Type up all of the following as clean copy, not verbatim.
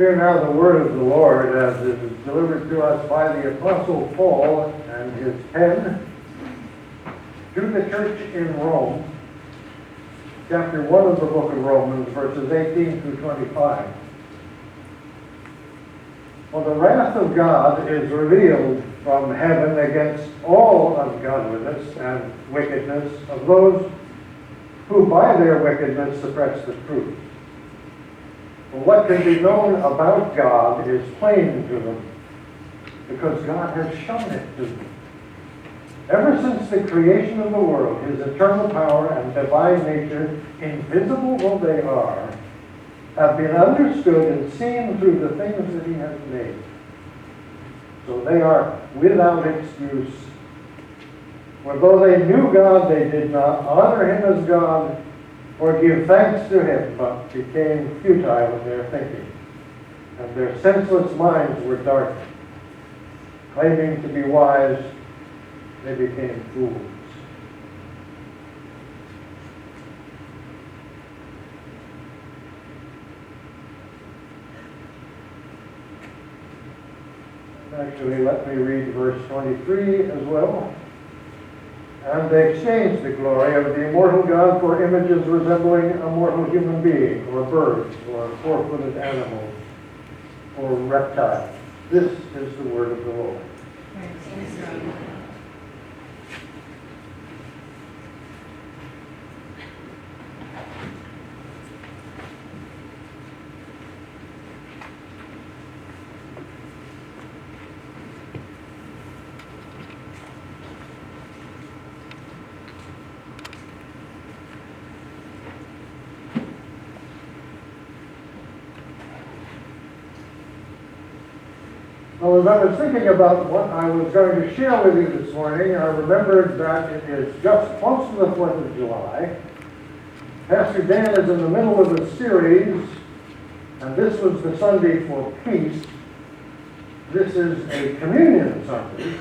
Hear now the word of the Lord as it is delivered to us by the Apostle Paul and his pen to the church in Rome, chapter 1 of the book of Romans, verses 18 through 25. For the wrath of God is revealed from heaven against all ungodliness and wickedness of those who by their wickedness suppress the truth. For what can be known about God is plain to them, because God has shown it to them. Ever since the creation of the world, his eternal power and divine nature, invisible though they are, have been understood and seen through the things that he has made. So they are without excuse. For though they knew God, they did not honor him as God or give thanks to him, but became futile in their thinking, and their senseless minds were darkened. Claiming to be wise, they became fools. Actually, let me read verse 23 as well. And they exchanged the glory of the immortal God for images resembling a mortal human being, or birds, or four-footed animals, or reptiles. This is the word of the Lord. Well, as I was thinking about what I was going to share with you this morning, I remembered that it is just close to the 4th of July. Pastor Dan is in the middle of a series, and this was the Sunday for Peace. This is a communion Sunday.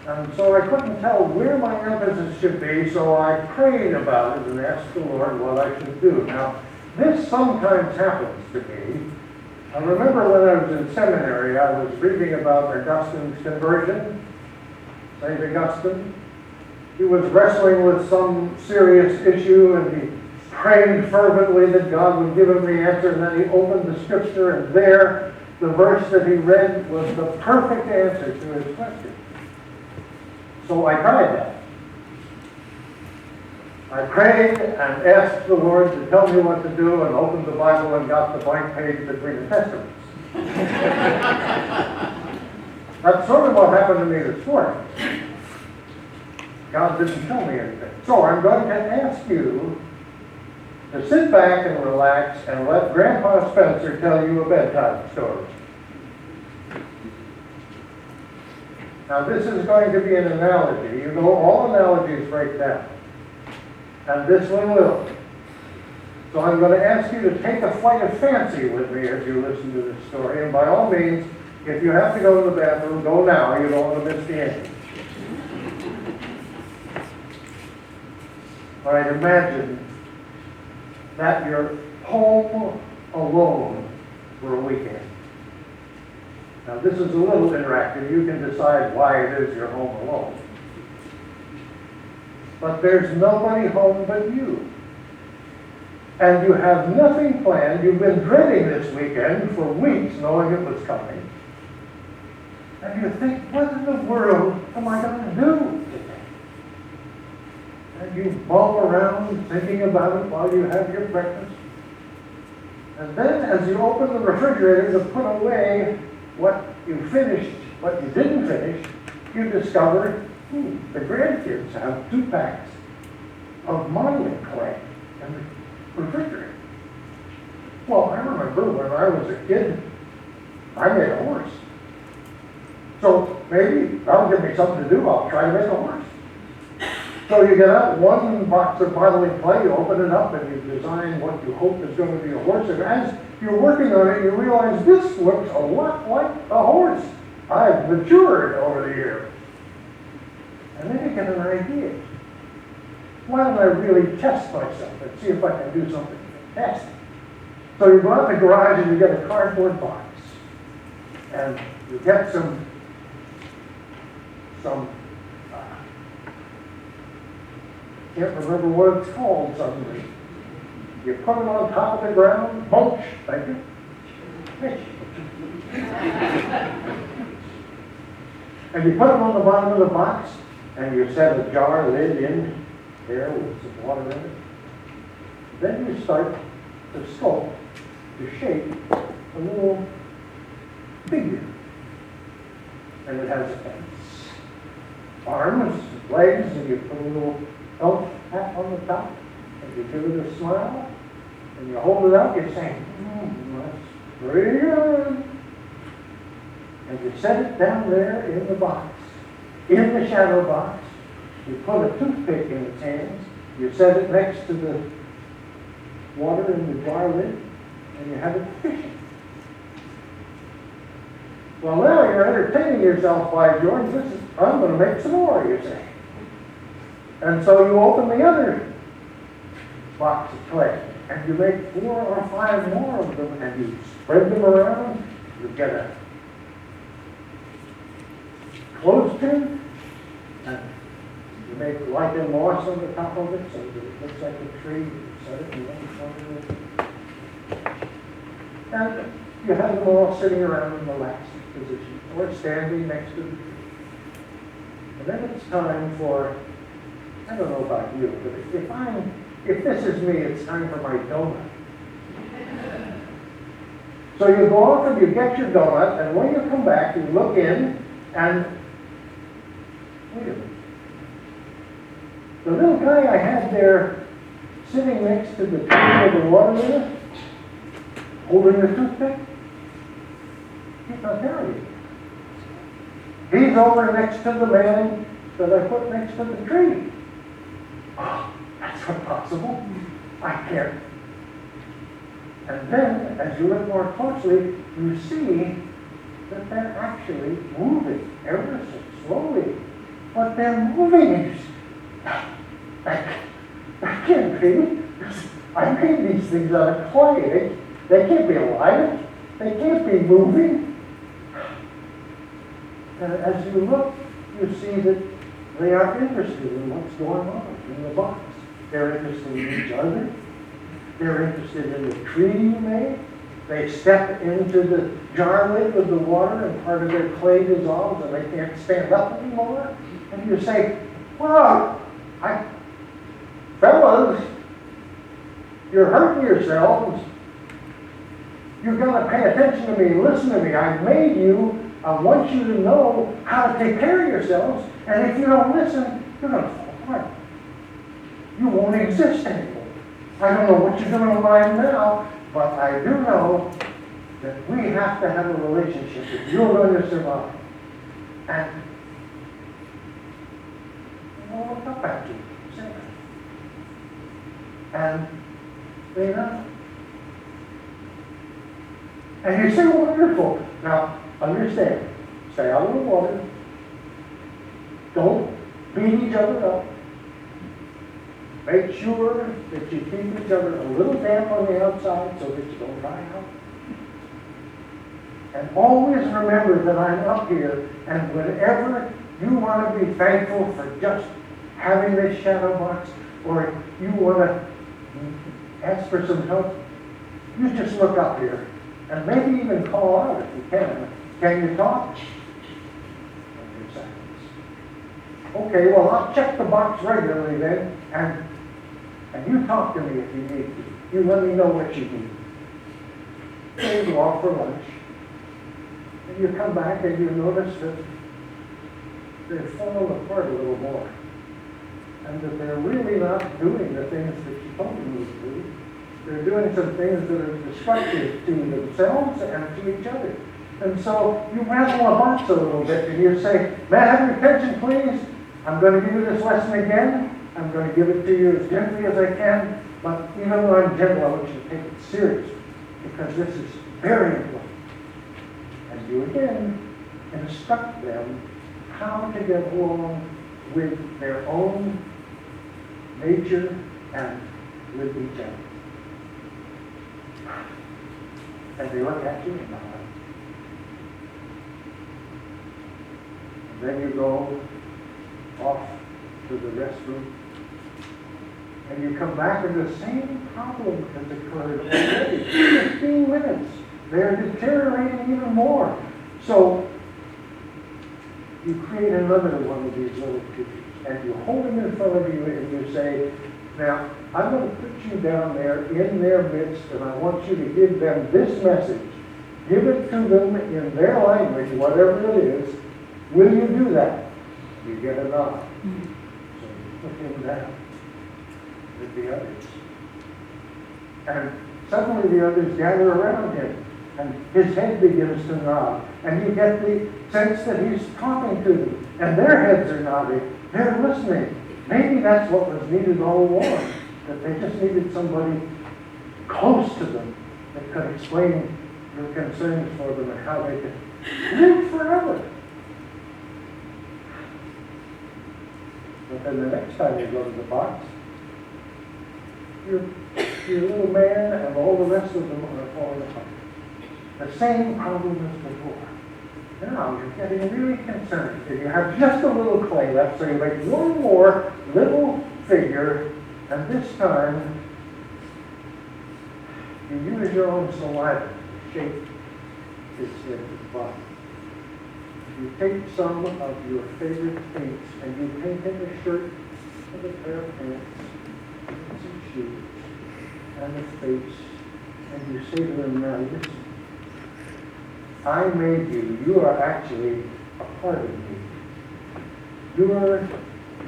And so I couldn't tell where my emphasis should be, so I prayed about it and asked the Lord what I should do. Now, this sometimes happens to me. I remember when I was in seminary, I was reading about Augustine's conversion, St. Augustine. He was wrestling with some serious issue, and he prayed fervently that God would give him the answer, and then he opened the scripture, and there, the verse that he read was the perfect answer to his question. So I tried that. I prayed and asked the Lord to tell me what to do, and opened the Bible and got the blank page between the Testaments. That's sort of what happened to me this morning. God didn't tell me anything. So I'm going to ask you to sit back and relax and let Grandpa Spencer tell you a bedtime story. Now this is going to be an analogy. You know all analogies break down. And this one will. So I'm going to ask you to take a flight of fancy with me as you listen to this story. And by all means, if you have to go to the bathroom, go now. You don't want to miss the ending. All right, imagine that you're home alone for a weekend. Now this is a little interactive. You can decide why it is you're home alone. But there's nobody home but you. And you have nothing planned. You've been dreading this weekend for weeks, knowing it was coming. And you think, what in the world am I going to do today? And you bum around thinking about it while you have your breakfast. And then as you open the refrigerator to put away what you finished, what you didn't finish, you discover the grandkids have 2 packs of modeling clay in the refrigerator. Well, I remember when I was a kid, I made a horse. So maybe that'll give me something to do. I'll try to make a horse. So you get out 1 box of modeling clay, you open it up, and you design what you hope is going to be a horse. And as you're working on it, you realize this looks a lot like a horse. I've matured over the years. And then you get an idea. Why don't I really test myself and see if I can do something fantastic? So you go out in the garage and you get a cardboard box. And you get some can't remember what it's called suddenly. You put it on top of the ground, mulch, thank you. Fish. And you put them on the bottom of the box, and you set a jar lid in there with some water in it. Then you start to sculpt, to shape a little figure. And it has arms, legs, and you put a little elf hat on the top, and you give it a smile, and you hold it up, you say, that's pretty good. And you set it down there in the box, in the shadow box. You put a toothpick in its hands, you set it next to the water in the jar lid, and you have it fishing. Well, now you're entertaining yourself by George. I'm going to make some more, you say. And so you open the other box of clay, and you make 4 or 5 more of them, and you spread them around. You get a clothespin, and you make lichen moss on the top of it, so that it looks like a tree. You set it in one corner of it. And you have them all sitting around in the relaxed position, or standing next to the tree. And then it's time for, I don't know about you, but if this is me, it's time for my donut. So you go off and you get your donut, and when you come back, you look in, and wait a minute. The little guy I had there sitting next to the tree with the water in it, holding the toothpick, he's not there anymore. He's over next to the man that I put next to the tree. Oh, that's not possible. I can't. And then, as you look more closely, you see that they're actually moving ever so slowly. But they're moving. That can't be. I made these things out of clay. They can't be alive. They can't be moving. And as you look, you see that they are interested in what's going on in the box. They're interested in each other. They're interested in the tree you made. They step into the jar lid with the water, and part of their clay dissolves, and they can't stand up anymore. And you say, well, fellas, you're hurting yourselves. You've got to pay attention to me, listen to me. I've made you. I want you to know how to take care of yourselves. And if you don't listen, you're going to fall apart. You won't exist anymore. I don't know what you're doing in life now, but I do know that we have to have a relationship if you're going to survive. And we'll look up at you. And they know. And you say, wonderful. Now, understand, stay out of the water. Don't beat each other up. Make sure that you keep each other a little damp on the outside so that you don't dry out. And always remember that I'm up here, and whenever you want to be thankful for just having this shadow box, or you want to ask for some help, you just look up here. And maybe even call out if you can. Can you talk? Okay, well, I'll check the box regularly then, and you talk to me if you need to. You let me know what you need. Then you go off for lunch, and you come back and you notice that they've fallen apart a little more, and that they're really not doing the things that you told them to do. They're doing some things that are destructive to themselves and to each other. And so you rattle a box a little bit and you say, may I have your attention, please? I'm going to give you this lesson again. I'm going to give it to you as gently as I can. But even though I'm gentle, I want you to take it seriously, because this is very important. And you again instruct them how to get along with their own nature and with each other. And they look at you and nod. And then you go off to the restroom. And you come back and the same problem has occurred already. 15 minutes. They're deteriorating even more. So you create another one of these little creatures. And you hold them in front of you and you say, now, I'm going to put you down there in their midst and I want you to give them this message. Give it to them in their language, whatever it is. Will you do that? You get a nod. So you put him down with the others. And suddenly the others gather around him and his head begins to nod. And you get the sense that he's talking to them. And their heads are nodding. They're listening. Maybe that's what was needed all along. That they just needed somebody close to them that could explain their concerns for them and how they could live forever. But then the next time you go to the box, your little man and all the rest of them are falling apart. The same problem as before. Now you're getting really concerned. If you have just a little clay left, so you make one more little figure, and this time you use your own saliva to shape its body. You take some of your favorite paints and you paint him a shirt with a pair of pants and some shoes and a face, and you say to him, now listen, I made you. You are actually a part of me. You are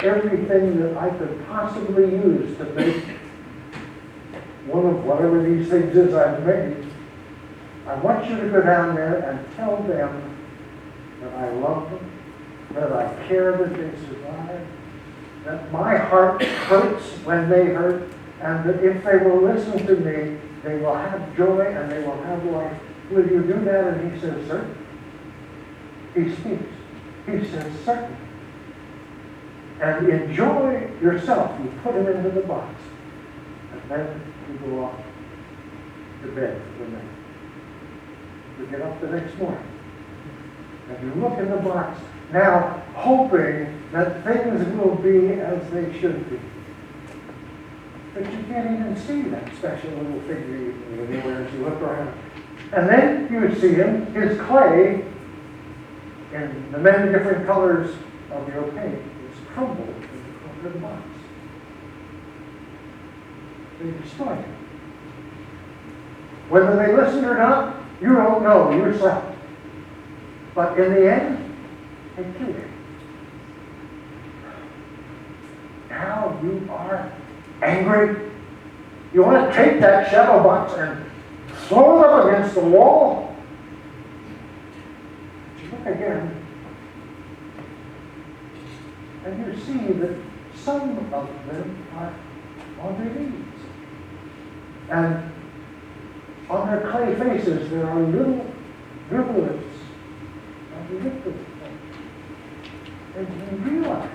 everything that I could possibly use to make one of whatever these things is I've made. I want you to go down there and tell them that I love them, that I care that they survive, that my heart hurts when they hurt, and that if they will listen to me, they will have joy and they will have life. Will you do that? And he says, certainly. He speaks. He says, certainly. And enjoy yourself. You put him into the box. And then you go off to bed for the night. You get up the next morning. And you look in the box, now hoping that things will be as they should be. But you can't even see that special little figure anywhere as you look around. And then you see him, his clay, in the many different colors of your paint, is crumbled in the corner of the box. They destroy him. Whether they listen or not, you don't know yourself. But in the end, they kill him. Now you are angry. You want to take that shadow box and throw it up against the wall. But you look again, and you see that some of them are on their knees. And on their clay faces there are little rivulets of liquid. And you realize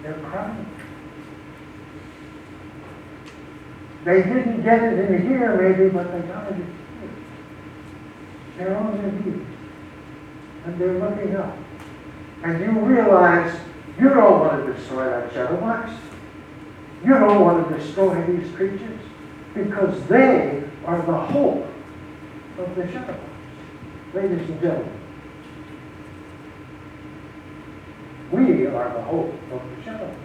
they're crying. They didn't get it in here maybe, but they got it in here. They're on their knees. And they're looking up. And you realize you don't want to destroy that shadow box. You don't want to destroy these creatures because they are the hope of the shadow box. Ladies and gentlemen, we are the hope of the shadow box.